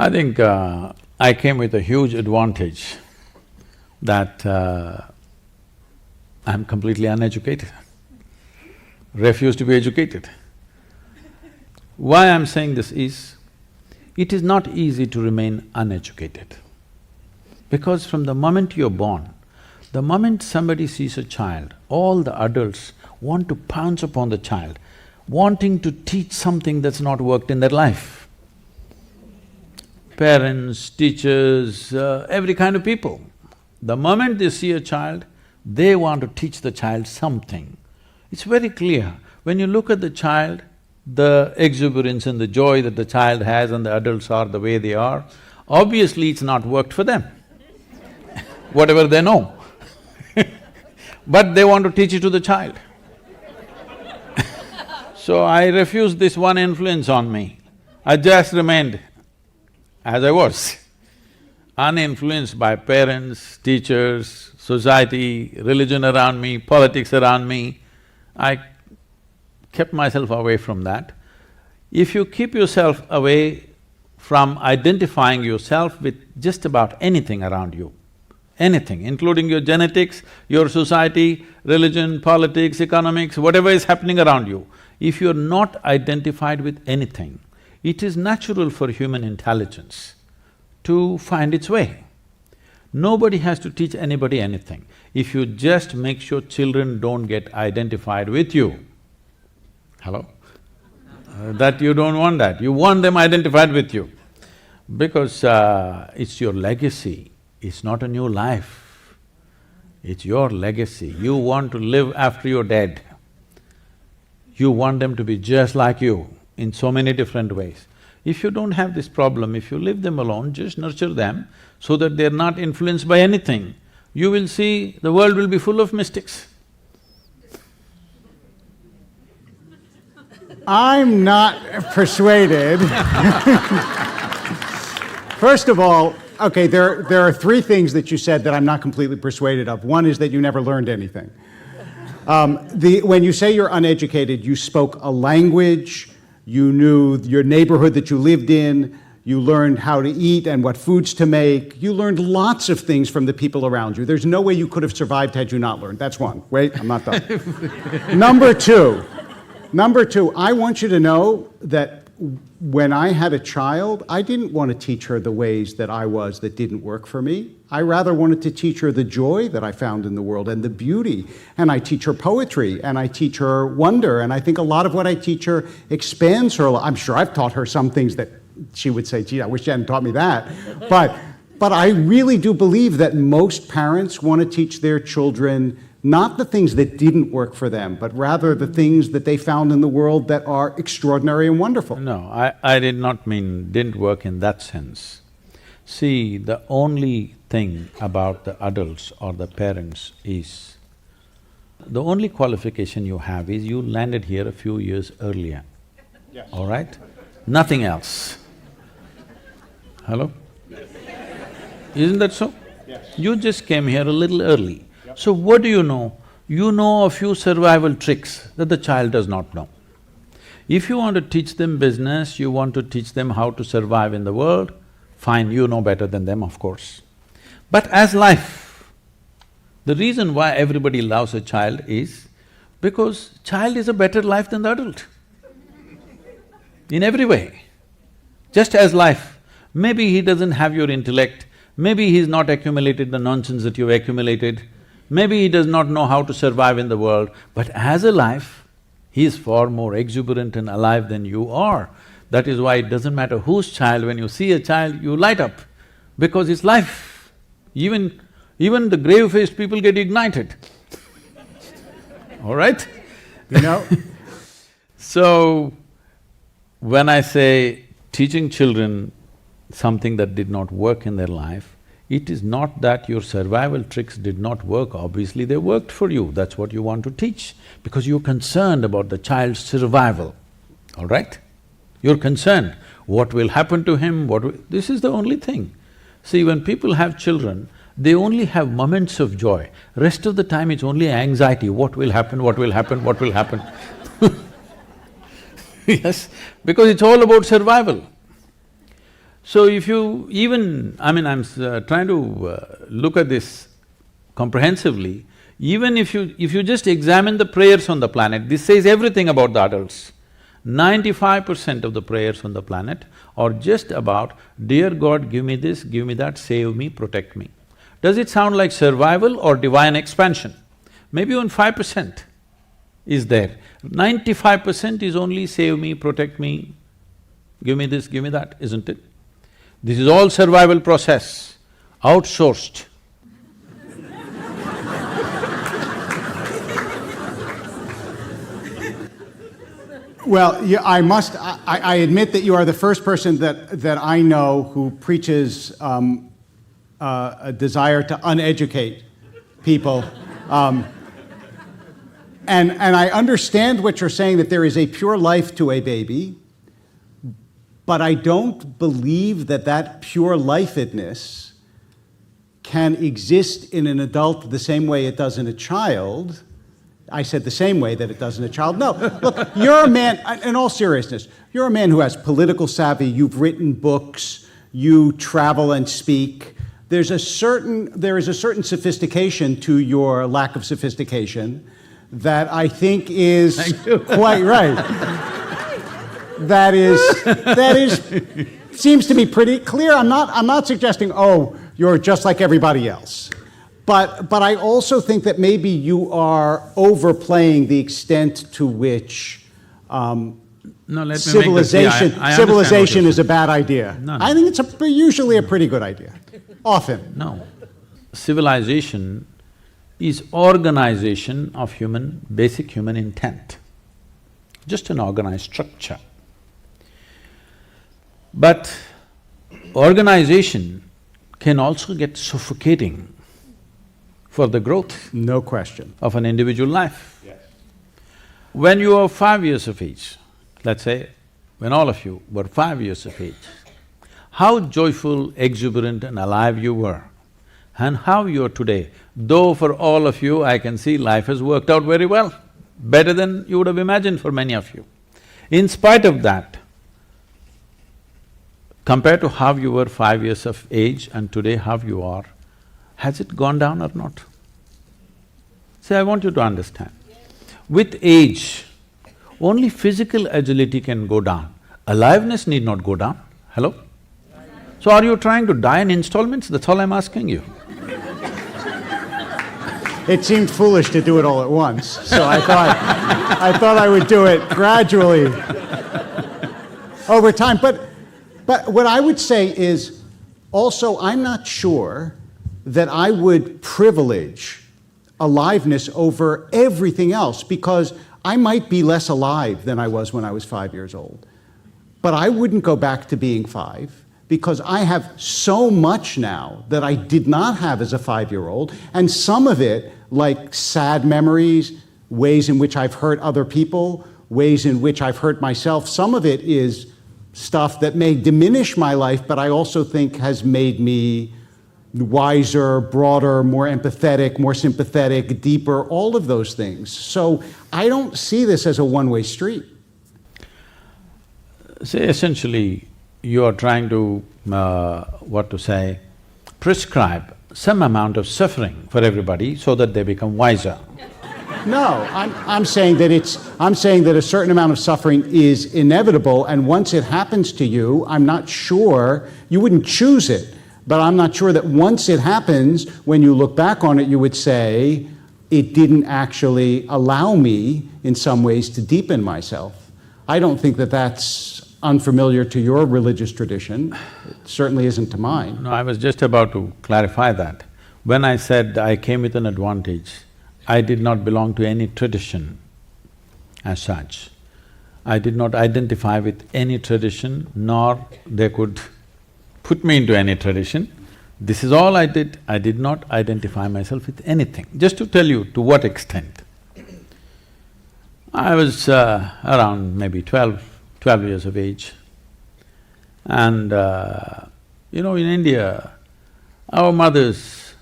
I think I came with a huge advantage that I'm completely uneducated, refuse to be educated. Why I'm saying this is, it is not easy to remain uneducated. Because from the moment you're born, the moment somebody sees a child, all the adults want to pounce upon the child, wanting to teach something that's not worked in their life. Parents, teachers, every kind of people. The moment they see a child, they want to teach the child something. It's very clear. When you look at the child, the exuberance and the joy that the child has and the adults are the way they are, obviously it's not worked for them, whatever they know. But they want to teach it to the child. So I refused this one influence on me. I just remained as I was, uninfluenced by parents, teachers, society, religion around me, politics around me. I kept myself away from that. If you keep yourself away from identifying yourself with just about anything around you, anything, including your genetics, your society, religion, politics, economics, whatever is happening around you, if you're not identified with anything, it is natural for human intelligence to find its way. Nobody has to teach anybody anything. If you just make sure children don't get identified with you, hello? That you don't want that, you want them identified with you. Because it's your legacy, it's not a new life, it's your legacy. You want to live after you're dead. You want them to be just like you in so many different ways. If you don't have this problem, if you leave them alone, just nurture them so that they're not influenced by anything, you will see the world will be full of mystics. I'm not persuaded. First of all, okay, there are three things that you said that I'm not completely persuaded of. One is that you never learned anything. When you say you're uneducated, you spoke a language, you knew your neighborhood that you lived in, you learned how to eat and what foods to make, you learned lots of things from the people around you. There's no way you could have survived had you not learned. That's one. Wait, I'm not done. Number two, I want you to know that when I had a child, I didn't want to teach her the ways that I was that didn't work for me. I rather wanted to teach her the joy that I found in the world and the beauty. And I teach her poetry and I teach her wonder. And I think a lot of what I teach her expands her. I'm sure I've taught her some things that she would say, gee, I wish you hadn't taught me that. But I really do believe that most parents want to teach their children not the things that didn't work for them, but rather the things that they found in the world that are extraordinary and wonderful. No, I did not mean didn't work in that sense. See, the only thing about the adults or the parents is, the only qualification you have is you landed here a few years earlier, yes. All right? Nothing else. Hello? Yes. Isn't that so? Yes. You just came here a little early. So what do you know? You know a few survival tricks that the child does not know. If you want to teach them business, you want to teach them how to survive in the world, fine, you know better than them, of course. But as life, the reason why everybody loves a child is because child is a better life than the adult, in every way. Just as life, maybe he doesn't have your intellect, maybe he's not accumulated the nonsense that you've accumulated, maybe he does not know how to survive in the world, but as a life, he is far more exuberant and alive than you are. That is why it doesn't matter whose child, when you see a child, you light up, because it's life. Even the grave-faced people get ignited, all right? You know? So, when I say teaching children something that did not work in their life, it is not that your survival tricks did not work, obviously they worked for you, that's what you want to teach, because you're concerned about the child's survival, all right? You're concerned, what will happen to him, this is the only thing. See, when people have children, they only have moments of joy, rest of the time it's only anxiety, what will happen, what will happen, what will happen. Yes, because it's all about survival. So if you even… I'm trying to look at this comprehensively, even if you just examine the prayers on the planet, this says everything about the adults. 95% of the prayers on the planet are just about, dear God, give me this, give me that, save me, protect me. Does it sound like survival or divine expansion? Maybe only 5% is there. 95% is only save me, protect me, give me this, give me that, isn't it? This is all survival process, outsourced. Well, yeah, I admit that you are the first person that I know who preaches a desire to uneducate people. And I understand what you're saying, that there is a pure life to a baby, but I don't believe that pure lifedness can exist in an adult the same way it does in a child. I said the same way that it does in a child. No, look, you're a man, in all seriousness, you're a man who has political savvy, you've written books, you travel and speak. There is a certain sophistication to your lack of sophistication that I think is quite right. Seems to me pretty clear. I'm not suggesting, oh, you're just like everybody else. But I also think that maybe you are overplaying the extent to which civilization is a bad idea. No. I think it's usually a pretty good idea, often. No. Civilization is organization of basic human intent, just an organized structure. But organization can also get suffocating for the growth… No question. of an individual life. Yes. When you are 5 years of age, let's say, when all of you were 5 years of age, how joyful, exuberant and alive you were, and how you are today, though for all of you I can see life has worked out very well, better than you would have imagined for many of you. In spite of that, compared to how you were 5 years of age and today how you are, has it gone down or not? See, I want you to understand, with age, only physical agility can go down, aliveness need not go down. Hello? So are you trying to die in installments? That's all I'm asking you. It seemed foolish to do it all at once, so I thought I would do it gradually over time. But what I would say is, also, I'm not sure that I would privilege aliveness over everything else, because I might be less alive than I was when I was 5 years old. But I wouldn't go back to being 5, because I have so much now that I did not have as a 5-year-old, and some of it, like sad memories, ways in which I've hurt other people, ways in which I've hurt myself, some of it is stuff that may diminish my life, but I also think has made me wiser, broader, more empathetic, more sympathetic, deeper, all of those things. So I don't see this as a one-way street. See, essentially, you are trying to, prescribe some amount of suffering for everybody so that they become wiser. No, I'm saying that a certain amount of suffering is inevitable, and once it happens to you, I'm not sure, you wouldn't choose it, but I'm not sure that once it happens, when you look back on it, you would say, it didn't actually allow me, in some ways, to deepen myself. I don't think that that's unfamiliar to your religious tradition. It certainly isn't to mine. No, I was just about to clarify that. When I said I came with an advantage, I did not belong to any tradition as such. I did not identify with any tradition, nor they could put me into any tradition. This is all I did. I did not identify myself with anything. Just to tell you to what extent. I was around maybe 12 years of age, and in India, our mothers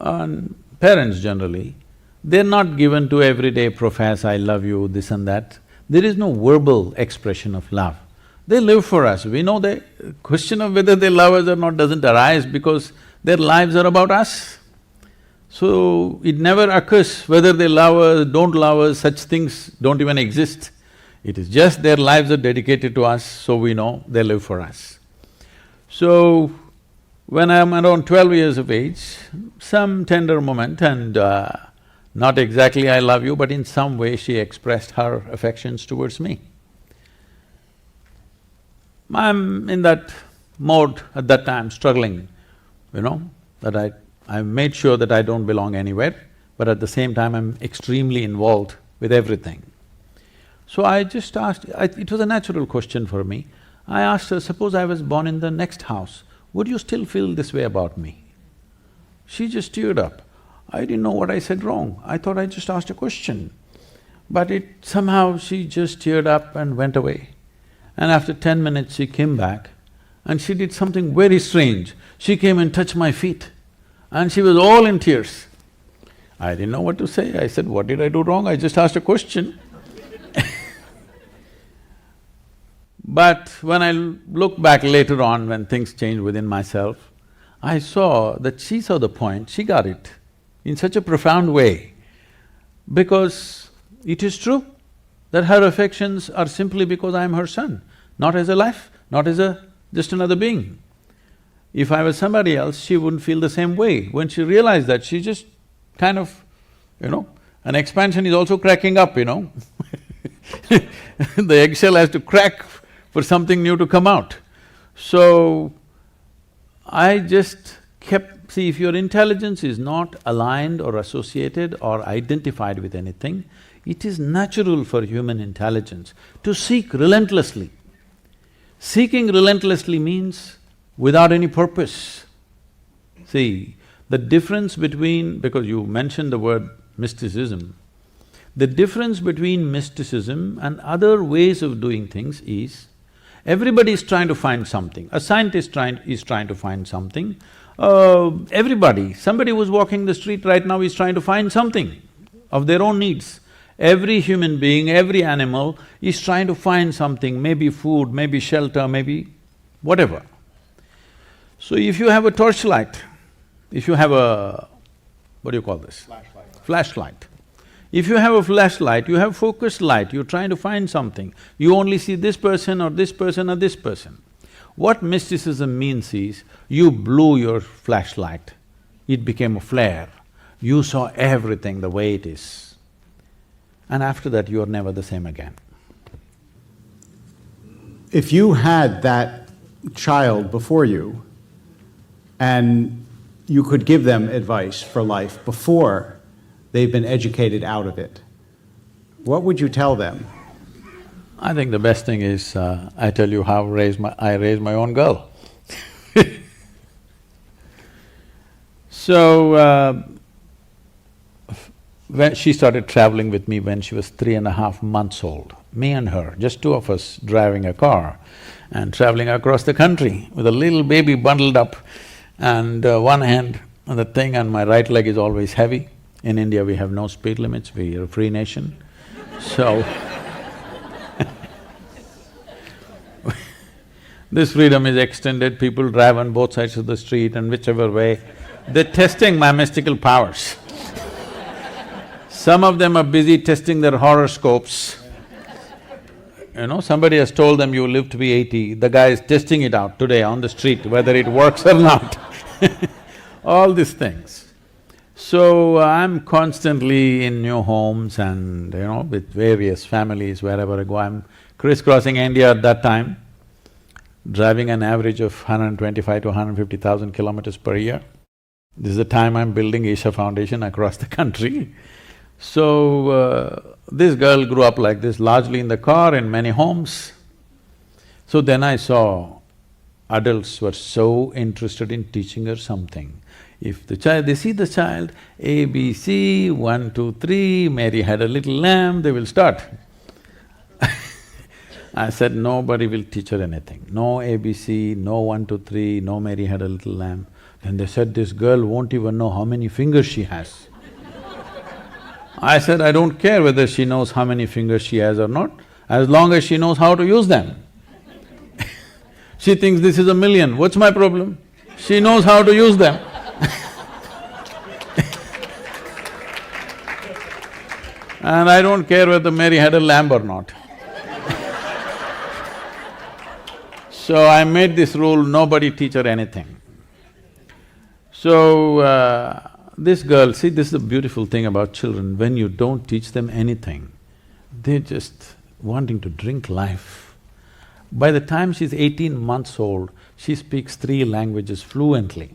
and parents generally, they're not given to every day profess, I love you, this and that. There is no verbal expression of love. They live for us. We know the question of whether they love us or not doesn't arise because their lives are about us. So, it never occurs whether they love us, don't love us, such things don't even exist. It is just their lives are dedicated to us, so we know they live for us. So, when I'm around 12 years of age, some tender moment and not exactly I love you, but in some way she expressed her affections towards me. I'm in that mode at that time, struggling, that I made sure that I don't belong anywhere, but at the same time I'm extremely involved with everything. So I just asked, it was a natural question for me. I asked her, suppose I was born in the next house, would you still feel this way about me? She just teared up. I didn't know what I said wrong, I thought I just asked a question. But somehow she just teared up and went away. And after 10 minutes she came back and she did something very strange. She came and touched my feet and she was all in tears. I didn't know what to say. I said, what did I do wrong? I just asked a question. But when I look back later on, when things changed within myself, I saw that she saw the point, she got it in such a profound way, because it is true that her affections are simply because I am her son, not as a life, not as just another being. If I was somebody else, she wouldn't feel the same way. When she realized that, she just kind of, an expansion is also cracking up, The eggshell has to crack for something new to come out. So, I just kept… See, if your intelligence is not aligned or associated or identified with anything, it is natural for human intelligence to seek relentlessly. Seeking relentlessly means without any purpose. See, the difference between… because you mentioned the word mysticism, the difference between mysticism and other ways of doing things is, everybody is trying to find something. A scientist is trying to find something. Somebody who's walking the street right now is trying to find something of their own needs. Every human being, every animal is trying to find something, maybe food, maybe shelter, maybe whatever. So if you have a torchlight, if you have a… what do you call this? Flashlight. If you have a flashlight, you have focused light, you're trying to find something. You only see this person or this person or this person. What mysticism means is, you blew your flashlight, it became a flare. You saw everything the way it is. And after that, you're never the same again. If you had that child before you and you could give them advice for life before they've been educated out of it, what would you tell them? I think the best thing is, I tell you how I raised my own girl. So, when she started traveling with me when she was 3.5 months old, me and her, just two of us driving a car and traveling across the country with a little baby bundled up and one hand on the thing, and my right leg is always heavy. In India, we have no speed limits, we are a free nation, so this freedom is extended, people drive on both sides of the street and whichever way, they're testing my mystical powers. Some of them are busy testing their horoscopes. Somebody has told them you live to be 80, the guy is testing it out today on the street, whether it works or not. All these things. So, I'm constantly in new homes and, with various families, wherever I go, I'm crisscrossing India at that time, driving an average of 125 to 150,000 kilometers per year. This is the time I'm building Isha Foundation across the country. So, this girl grew up like this, largely in the car, in many homes. So then I saw adults were so interested in teaching her something. If they see the child, A, B, C, 1, 2, 3, Mary had a little lamb, they will start. I said, nobody will teach her anything. No ABC, no 1, 2, 3, no Mary had a little lamb. Then they said, this girl won't even know how many fingers she has. I said, I don't care whether she knows how many fingers she has or not, as long as she knows how to use them. She thinks this is a million, what's my problem? She knows how to use them. And I don't care whether Mary had a lamb or not. So I made this rule, nobody teach her anything. So, this girl, see, this is the beautiful thing about children, when you don't teach them anything, they're just wanting to drink life. By the time she's 18 months old, she speaks 3 languages fluently,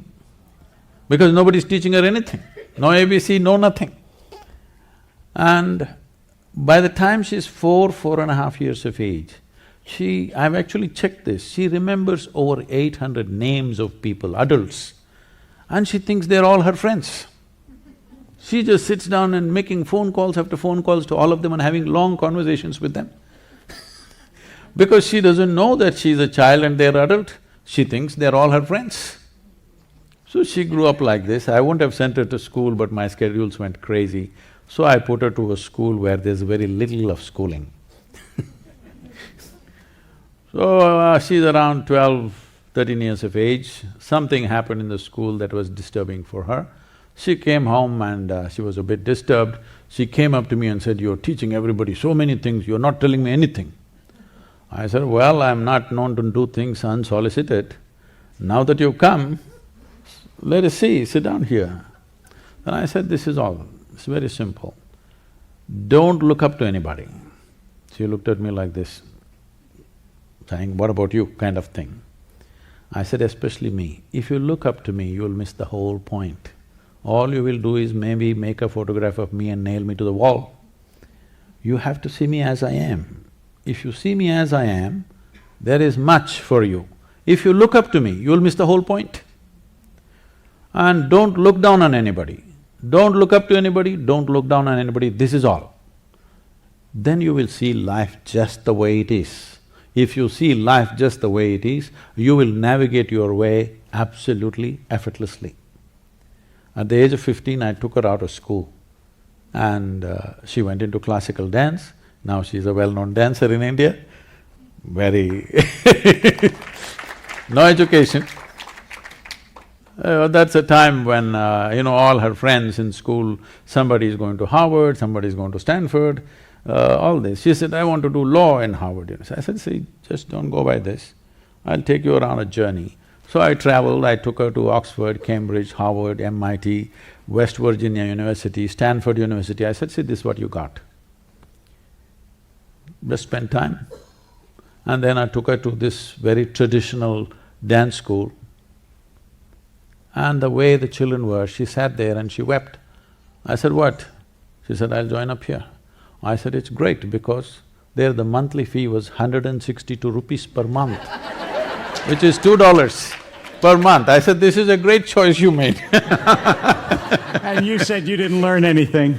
because nobody's teaching her anything, no ABC, no nothing. And by the time she's 4.5 years of age, I've actually checked this, she remembers over 800 names of people, adults, and she thinks they're all her friends. She just sits down and making phone calls after phone calls to all of them and having long conversations with them. Because she doesn't know that she's a child and they're adult, she thinks they're all her friends. So she grew up like this. I wouldn't have sent her to school, but my schedules went crazy. So I put her to a school where there's very little of schooling. So she's around 13 years of age. Something happened in the school that was disturbing for her. She came home and she was a bit disturbed. She came up to me and said, "You're teaching everybody so many things, you're not telling me anything." I said, "Well, I'm not known to do things unsolicited. Now that you've come, let us see, sit down here." And I said, "This is all, it's very simple. Don't look up to anybody." She looked at me like this, saying, "What about you?" kind of thing. I said, "Especially me. If you look up to me, you'll miss the whole point. All you will do is maybe make a photograph of me and nail me to the wall. You have to see me as I am. If you see me as I am, there is much for you. If you look up to me, you'll miss the whole point. And don't look down on anybody. Don't look up to anybody, don't look down on anybody, this is all. Then you will see life just the way it is. If you see life just the way it is, you will navigate your way absolutely effortlessly." At the age of 15, I took her out of school and she went into classical dance. Now she's a well-known dancer in India, very no education. That's a time when, all her friends in school, somebody is going to Harvard, somebody is going to Stanford, all this. She said, "I want to do law in Harvard." I said, "See, just don't go by this. I'll take you around a journey." So I traveled, I took her to Oxford, Cambridge, Harvard, MIT, West Virginia University, Stanford University. I said, "See, this is what you got. Just spend time." And then I took her to this very traditional dance school. And the way the children were, she sat there and she wept. I said, "What?" She said, "I'll join up here." I said, "It's great because there the monthly fee was 162 rupees per month, which is $2 per month." I said, "This is a great choice you made." And you said you didn't learn anything.